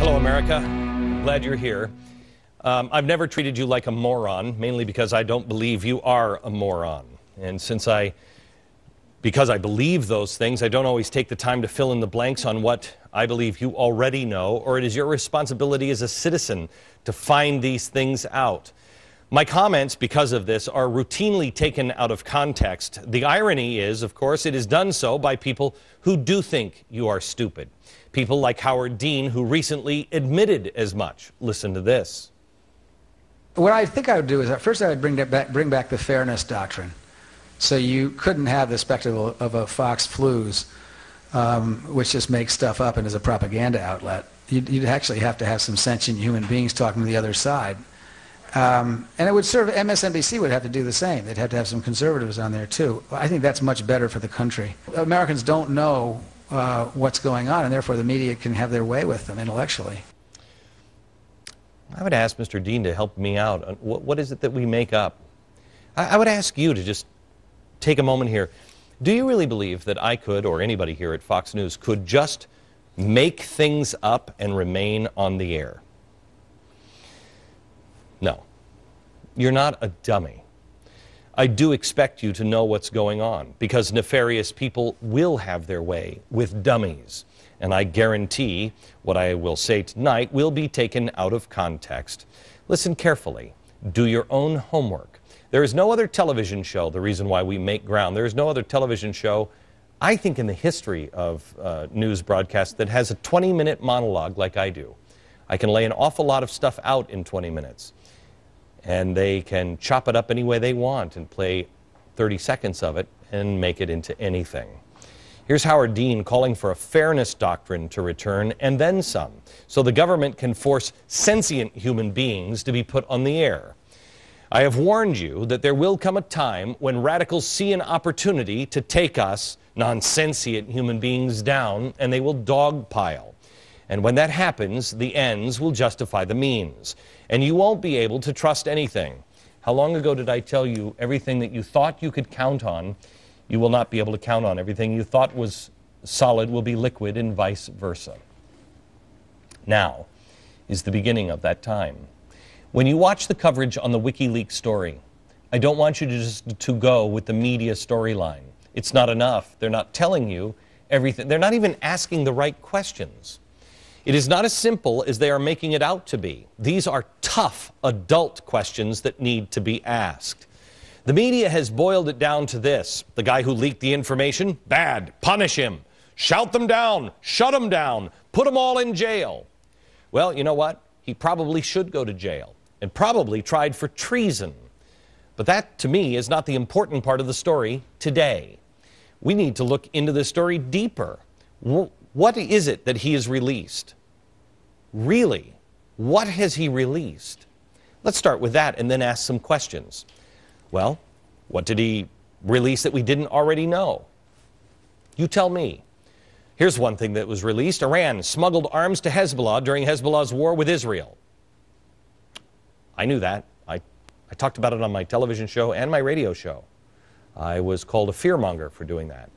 Hello, America. I'm glad you're here. I've never treated you like a moron, mainly because I don't believe you are a moron. And because I believe those things, I don't always take the time to fill in the blanks on what I believe you already know, or it is your responsibility as a citizen to find these things out. My comments, because of this, are routinely taken out of context. The irony is, of course, it is done so by people who do think you are stupid. People like Howard Dean, who recently admitted as much. Listen to this. What I think I would do is, first I would bring back the fairness doctrine. So you couldn't have the spectacle of a Fox Flues, which just makes stuff up and is a propaganda outlet. You'd actually have to have some sentient human beings talking to the other side. And it would serve, MSNBC would have to do the same. They'd have to have some conservatives on there too. I think that's much better for the country. Americans don't know what's going on, and therefore the media can have their way with them intellectually. I would ask Mr. Dean to help me out on what is it that we make up. I would ask you to just take a moment here. Do you really believe that I could, or anybody here at Fox News, could just make things up and remain on the air? No. You're not a dummy. I do expect you to know what's going on, because nefarious people will have their way with dummies. And I guarantee what I will say tonight will be taken out of context. Listen carefully. Do your own homework. There is no other television show, the reason why we make ground, there is no other television show, I think, in the history of news broadcasts that has a 20-minute monologue like I do. I can lay an awful lot of stuff out in 20 minutes. And they can chop it up any way they want and play 30 seconds of it and make it into anything. Here's Howard Dean calling for a fairness doctrine to return, and then some, so the government can force sentient human beings to be put on the air. I have warned you that there will come a time when radicals see an opportunity to take us, nonsentient human beings, down, and they will dogpile. And when that happens, the ends will justify the means. And you won't be able to trust anything. How long ago did I tell you everything that you thought you could count on, you will not be able to count on? Everything you thought was solid will be liquid, and vice versa. Now is the beginning of that time. When you watch the coverage on the WikiLeaks story, I don't want you to go with the media storyline. It's not enough. They're not telling you everything. They're not even asking the right questions. It is not as simple as they are making it out to be. These are tough adult questions that need to be asked. The media has boiled it down to this. The guy who leaked the information, bad, punish him. Shout them down, shut them down, put them all in jail. Well, you know what? He probably should go to jail, and probably tried for treason. But that, to me, is not the important part of the story today. We need to look into this story deeper. What is it that he has released? Really, what has he released? Let's start with that and then ask some questions. Well, what did he release that we didn't already know? You tell me. Here's one thing that was released. Iran smuggled arms to Hezbollah during Hezbollah's war with Israel. I knew that. I talked about it on my television show and my radio show. I was called a fearmonger for doing that.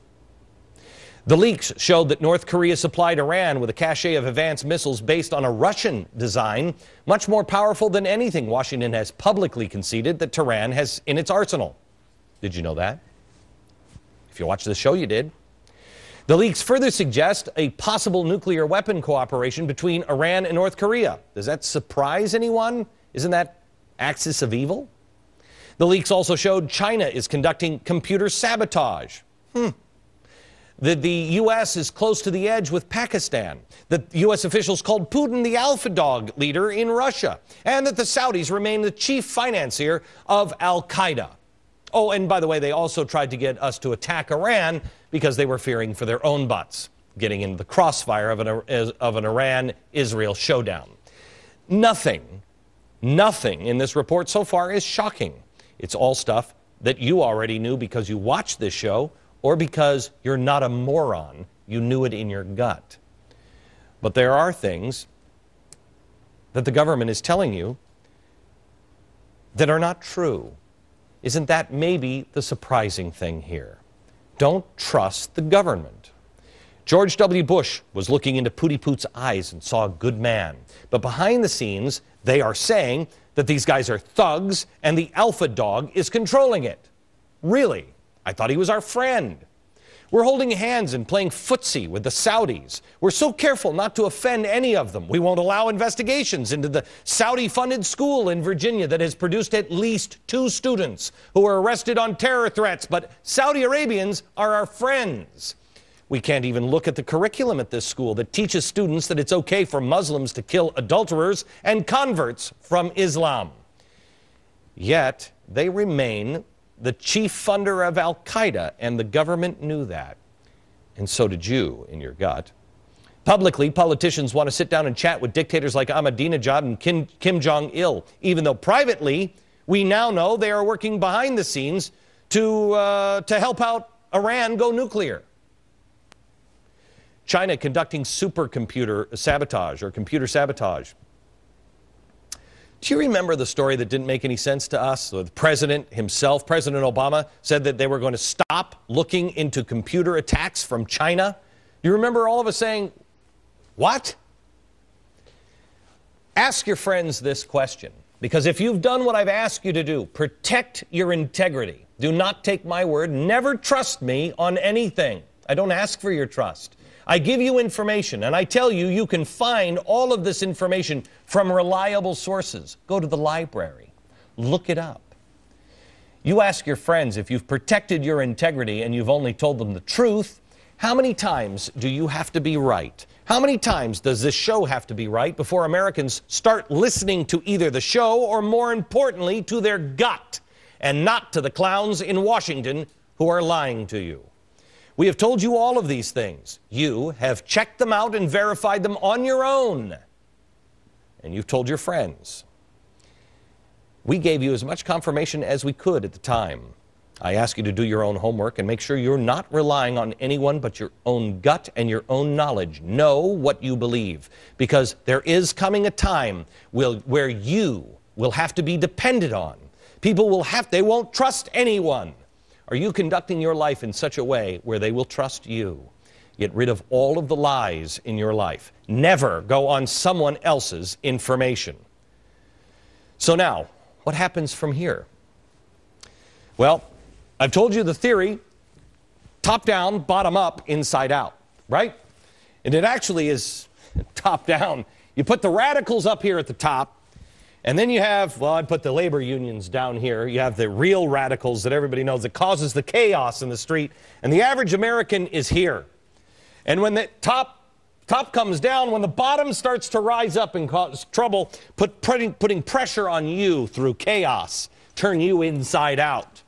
The leaks showed that North Korea supplied Iran with a cache of advanced missiles based on a Russian design, much more powerful than anything Washington has publicly conceded that Tehran has in its arsenal. Did you know that? If you watched the show, you did. The leaks further suggest a possible nuclear weapon cooperation between Iran and North Korea. Does that surprise anyone? Isn't that axis of evil? The leaks also showed China is conducting computer sabotage. That the U.S. is close to the edge with Pakistan, that U.S. officials called Putin the alpha dog leader in Russia, and that the Saudis remain the chief financier of Al-Qaeda. Oh, and by the way, they also tried to get us to attack Iran because they were fearing for their own butts, getting into the crossfire of an Iran-Israel showdown. Nothing in this report so far is shocking. It's all stuff that you already knew because you watched this show, or because you're not a moron, you knew it in your gut. But there are things that the government is telling you that are not true. Isn't that maybe the surprising thing here? Don't trust the government. George W. Bush was looking into Pooty Poot's eyes and saw a good man. But behind the scenes, they are saying that these guys are thugs and the alpha dog is controlling it. Really? I thought he was our friend. We're holding hands and playing footsie with the Saudis. We're so careful not to offend any of them. We won't allow investigations into the Saudi-funded school in Virginia that has produced at least 2 students who were arrested on terror threats. But Saudi Arabians are our friends. We can't even look at the curriculum at this school that teaches students that it's okay for Muslims to kill adulterers and converts from Islam. Yet, they remain the chief funder of Al-Qaeda, and the government knew that. And so did you in your gut. Publicly, politicians want to sit down and chat with dictators like Ahmadinejad and Kim Jong-il, even though privately, we now know they are working behind the scenes to help out Iran go nuclear. China conducting supercomputer sabotage or computer sabotage. Do you remember the story that didn't make any sense to us? The president himself, President Obama, said that they were going to stop looking into computer attacks from China. You remember all of us saying, what? Ask your friends this question, because if you've done what I've asked you to do, protect your integrity. Do not take my word. Never trust me on anything. I don't ask for your trust. I give you information, and I tell you, you can find all of this information from reliable sources. Go to the library. Look it up. You ask your friends if you've protected your integrity and you've only told them the truth, how many times do you have to be right? How many times does this show have to be right before Americans start listening to either the show or, more importantly, to their gut, and not to the clowns in Washington who are lying to you? We have told you all of these things. You have checked them out and verified them on your own. And you've told your friends. We gave you as much confirmation as we could at the time. I ask you to do your own homework and make sure you're not relying on anyone but your own gut and your own knowledge. Know what you believe, because there is coming a time where you will have to be depended on. People they won't trust anyone. Are you conducting your life in such a way where they will trust you? Get rid of all of the lies in your life. Never go on someone else's information. So now, what happens from here? Well, I've told you the theory, top down, bottom up, inside out, right? And it actually is top down. You put the radicals up here at the top, and then you have, well, I'd put the labor unions down here. You have the real radicals that everybody knows that causes the chaos in the street. And the average American is here. And when the top comes down, when the bottom starts to rise up and cause trouble, putting pressure on you through chaos, turn you inside out.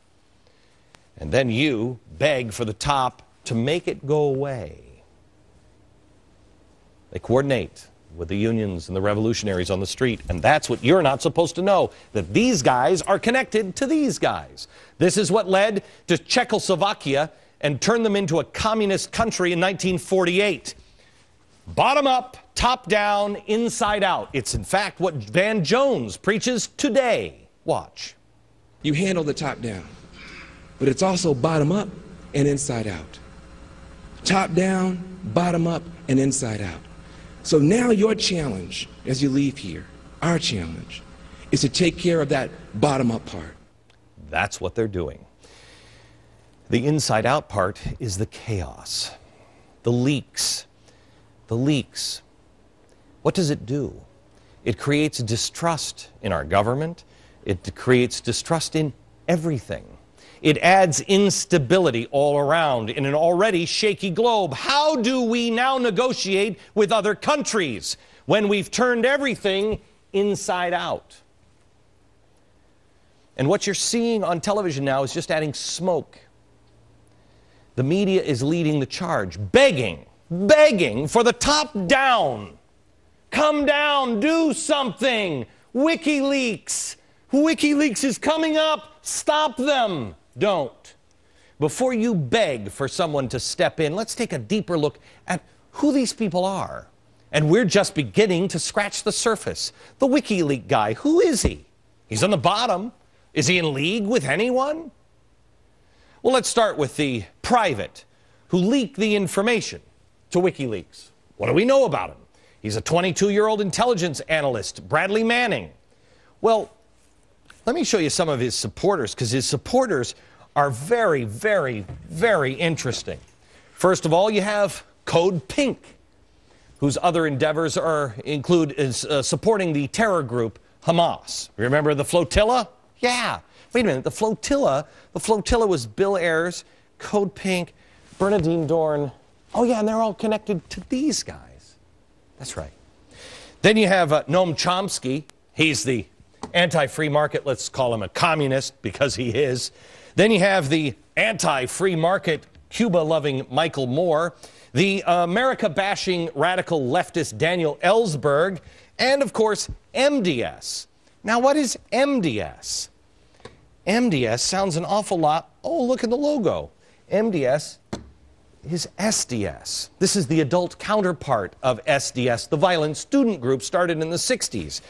And then you beg for the top to make it go away. They coordinate with the unions and the revolutionaries on the street. And that's what you're not supposed to know, that these guys are connected to these guys. This is what led to Czechoslovakia and turned them into a communist country in 1948. Bottom up, top down, inside out. It's in fact what Van Jones preaches today. Watch. You handle the top down, but it's also bottom up and inside out. Top down, bottom up, and inside out. So now your challenge as you leave here, our challenge, is to take care of that bottom-up part. That's what they're doing. The inside-out part is the chaos, the leaks. The leaks. What does it do? It creates distrust in our government. It creates distrust in everything. It adds instability all around in an already shaky globe. How do we now negotiate with other countries when we've turned everything inside out? And what you're seeing on television now is just adding smoke. The media is leading the charge, begging for the top down. Come down, do something. WikiLeaks. WikiLeaks is coming up. Stop them. Don't. Before you beg for someone to step in, let's take a deeper look at who these people are. And we're just beginning to scratch the surface. The WikiLeaks guy, who is he? He's on the bottom. Is he in league with anyone? Well, let's start with the private who leaked the information. to WikiLeaks. What do we know about him? He's a 22-year-old intelligence analyst, Bradley Manning. Well, let me show you some of his supporters, because his supporters are very, very, very interesting. First of all, you have Code Pink, whose other endeavors include supporting the terror group Hamas. Remember the flotilla? Yeah. Wait a minute, the flotilla was Bill Ayers, Code Pink, Bernadine Dorn. Oh yeah, and they're all connected to these guys. That's right. Then you have Noam Chomsky. He's the anti-free market, let's call him a communist because he is. Then you have the anti-free market, Cuba-loving Michael Moore, the America-bashing radical leftist Daniel Ellsberg, and of course, MDS. Now, what is MDS? MDS sounds an awful lot. Oh, look at the logo. MDS is SDS. This is the adult counterpart of SDS, the violent student group started in the 60s.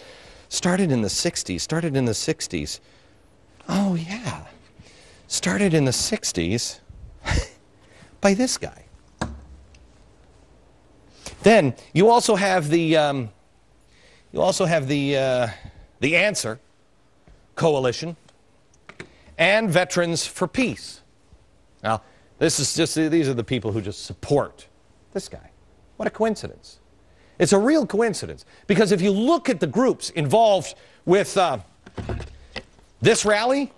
Started in the 60s. Oh, yeah. Started in the 60s by this guy. Then you also have the Answer Coalition and Veterans for Peace. Now, these are the people who just support this guy. What a coincidence. It's a real coincidence, because if you look at the groups involved with this rally,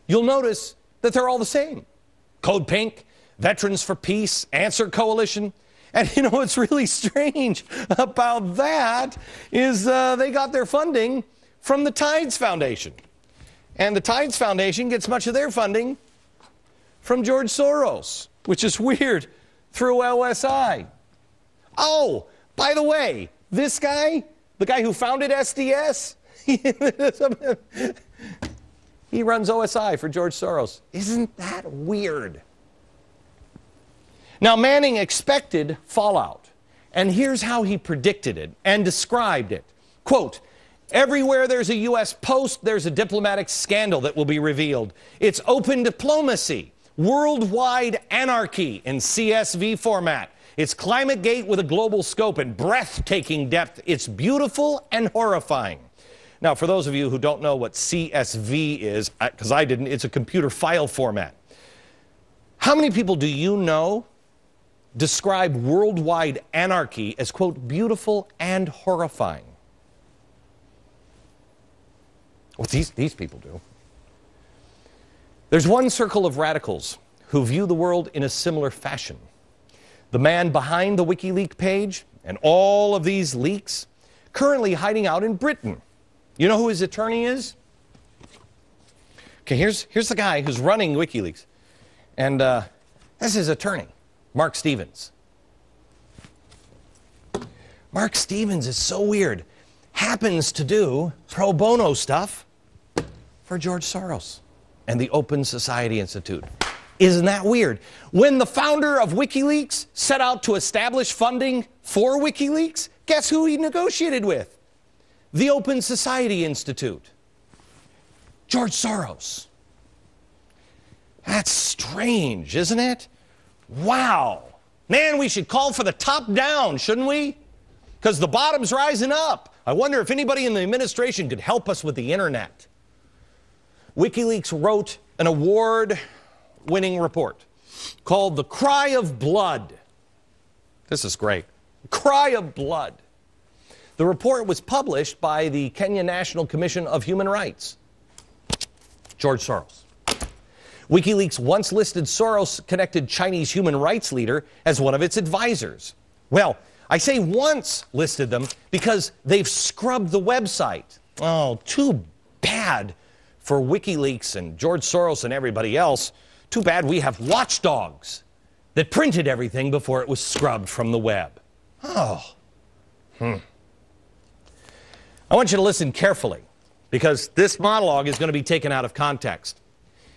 you'll notice that they're all the same. Code Pink, Veterans for Peace, Answer Coalition. And you know what's really strange about that is they got their funding from the Tides Foundation. And the Tides Foundation gets much of their funding from George Soros, which is weird, through OSI. Oh, by the way, this guy, the guy who founded SDS, he runs OSI for George Soros. Isn't that weird? Now, Manning expected fallout, and here's how he predicted it and described it. Quote, everywhere there's a U.S. post, there's a diplomatic scandal that will be revealed. It's open diplomacy, worldwide anarchy in CSV format. It's ClimateGate with a global scope and breathtaking depth. It's beautiful and horrifying. Now, for those of you who don't know what CSV is, because I didn't, it's a computer file format. How many people do you know describe worldwide anarchy as, quote, beautiful and horrifying? Well, these people do. There's one circle of radicals who view the world in a similar fashion. The man behind the WikiLeaks page and all of these leaks, currently hiding out in Britain. You know who his attorney is? Okay, here's the guy who's running WikiLeaks. And that's his attorney, Mark Stevens. Mark Stevens is so weird. Happens to do pro bono stuff for George Soros and the Open Society Institute. Isn't that weird? When the founder of WikiLeaks set out to establish funding for WikiLeaks, guess who he negotiated with? The Open Society Institute. George Soros. That's strange, isn't it? Wow. Man, we should call for the top down, shouldn't we? Because the bottom's rising up. I wonder if anybody in the administration could help us with the internet. WikiLeaks wrote an award-winning report called The Cry of Blood. This is great. Cry of Blood. The report was published by the Kenya National Commission of Human Rights. George Soros. WikiLeaks once listed Soros-connected Chinese human rights leader as one of its advisors. Well, I say once listed them because they've scrubbed the website. Oh, too bad for WikiLeaks and George Soros and everybody else. Too bad we have watchdogs that printed everything before it was scrubbed from the web. Oh. I want you to listen carefully, because this monologue is going to be taken out of context.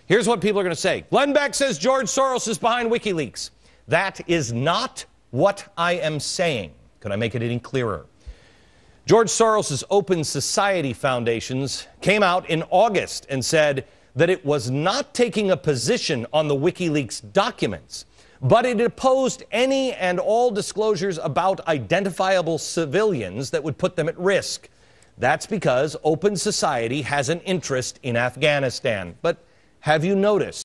Here's what people are going to say. Glenn Beck says George Soros is behind WikiLeaks. That is not what I am saying. Could I make it any clearer? George Soros' Open Society Foundations came out in August and said that it was not taking a position on the WikiLeaks documents, But it opposed any and all disclosures about identifiable civilians that would put them at risk. That's because open society has an interest in Afghanistan. But have you noticed